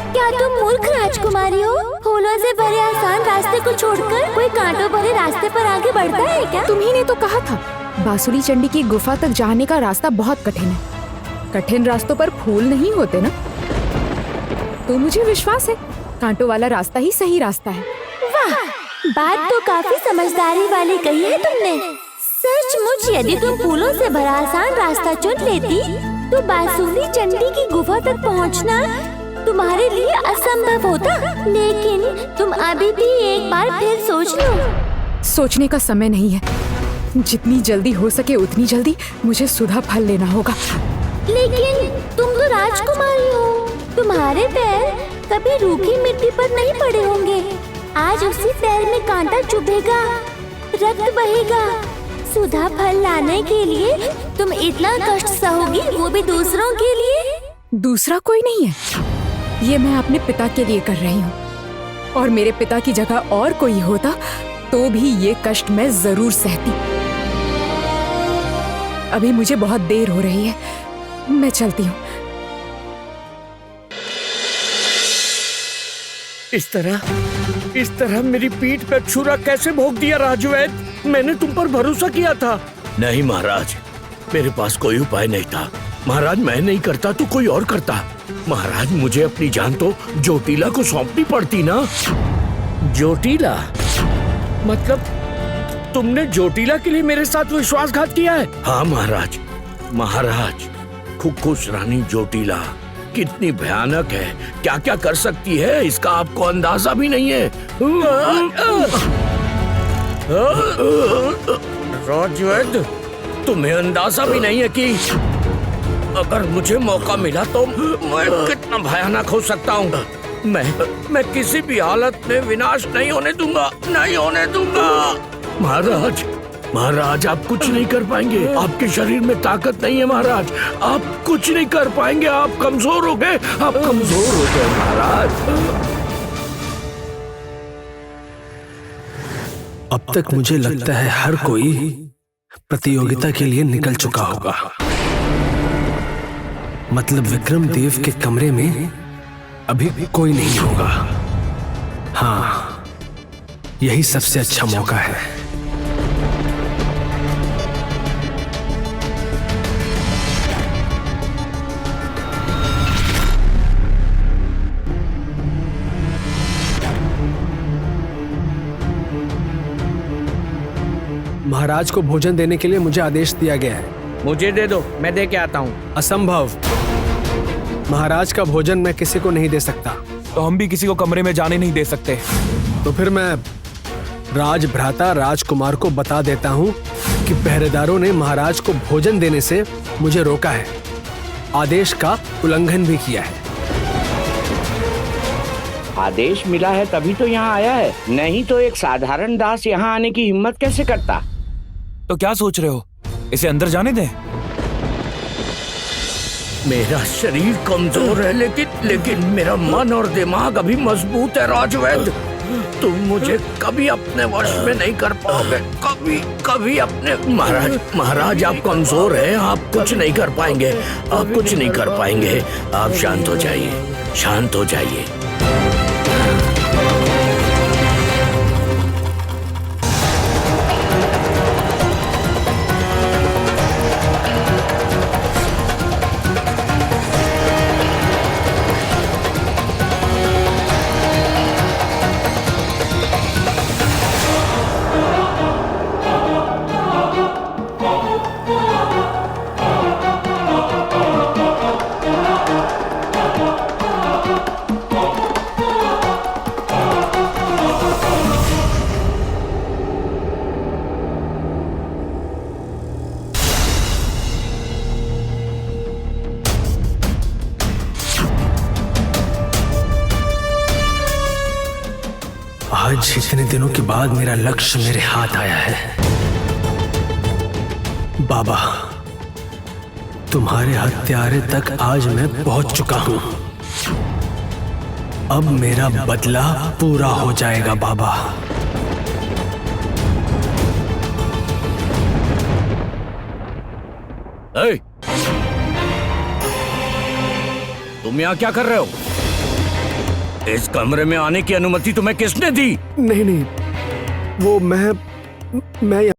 क्या तुम मूर्ख राजकुमारी हो? फूलों से भरे आसान रास्ते को छोड़कर कोई कांटों भरे रास्ते पर आगे बढ़ता है क्या? तुम्ही ने तो कहा था बांसुरी चंडी की गुफा तक जाने का रास्ता बहुत कठिन है। कठिन रास्तों पर फूल नहीं होते ना। तो मुझे विश्वास है कांटों वाला रास्ता ही सही रास्ता है। वाह, बात तो काफी समझदारी वाली कही है तुमने। सचमुच यदि तुम फूलों से भरा आसान रास्ता चुन लेती तो बांसुरी चंडी की गुफा तक पहुंचना तुम्हारे लिए असंभव होता। लेकिन तुम अभी भी एक बार फिर सोच लो। सोचने का समय नहीं है। जितनी जल्दी हो सके उतनी जल्दी मुझे सुधा फल लेना होगा। लेकिन तुम तो राजकुमारी हो, तुम्हारे पैर कभी रूखी मिट्टी पर नहीं पड़े होंगे। आज उसी पैर में कांटा चुभेगा, रक्त बहेगा। सुधा फल लाने के लिए तुम इतना कष्ट सहोगी, वो भी दूसरों के लिए। दूसरा कोई नहीं है, ये मैं अपने पिता के लिए कर रही हूँ। और मेरे पिता की जगह और कोई होता तो भी ये कष्ट मैं जरूर सहती। अभी मुझे बहुत देर हो रही है, मैं चलती हूँ। इस तरह मेरी पीठ पर छुरा कैसे भोंक दिया राजवैद? मैंने तुम पर भरोसा किया था। नहीं महाराज, मेरे पास कोई उपाय नहीं था। महाराज, मैं नहीं करता तो कोई और करता। महाराज, मुझे अपनी जान तो जोटीला को सौंपनी पड़ती ना। जोटीला? मतलब तुमने जोटीला के लिए मेरे साथ विश्वासघात किया है? हाँ महाराज। महाराज, खुश रानी जोटीला कितनी भयानक है, क्या क्या कर सकती है, इसका आपको अंदाजा भी नहीं है। राजवैद, तुम्हें अंदाजा भी नहीं है कि अगर मुझे मौका मिला तो मैं कितना भयानक हो सकता हूँ। मैं किसी भी हालत में विनाश नहीं होने दूंगा, नहीं होने दूंगा। महाराज, महाराज, आप कुछ नहीं कर पाएंगे। आपके शरीर में ताकत नहीं है महाराज, आप कुछ नहीं कर पाएंगे। आप कमजोर हो गए, आप कमजोर हो गए महाराज। अब तक मुझे लगता है हर कोई प्रतियोगिता के लिए निकल चुका होगा। मतलब विक्रम देव के कमरे में अभी कोई नहीं होगा। हाँ, यही सबसे अच्छा मौका है। महाराज को भोजन देने के लिए मुझे आदेश दिया गया है। मुझे दे दो, मैं दे के आता हूँ। असंभव, महाराज का भोजन मैं किसी को नहीं दे सकता। तो हम भी किसी को कमरे में जाने नहीं दे सकते। तो फिर मैं राजभ्राता राजकुमार को बता देता हूँ कि पहरेदारों ने महाराज को भोजन देने से मुझे रोका है, आदेश का उल्लंघन भी किया है। आदेश मिला है तभी तो यहाँ आया है, नहीं तो एक साधारण दास यहाँ आने की हिम्मत कैसे करता? तो क्या सोच रहे हो, इसे अंदर जाने दें? मेरा शरीर कमजोर है लेकिन मेरा मन और दिमाग अभी मजबूत है राजवैद। तुम मुझे कभी अपने वश में नहीं कर पाओगे, कभी अपने। महाराज, आप कमजोर हैं, आप कुछ नहीं कर पाएंगे, आप कुछ नहीं कर पाएंगे। आप शांत हो जाइए, शांत हो जाइए। आज इतने दिनों के बाद मेरा लक्ष्य मेरे हाथ आया है। बाबा, तुम्हारे हत्यारे तक आज मैं पहुंच चुका हूं। अब मेरा बदला पूरा हो जाएगा बाबा। तुम यहाँ क्या कर रहे हो? इस कमरे में आने की अनुमति तुम्हें किसने दी? नहीं नहीं, वो मैं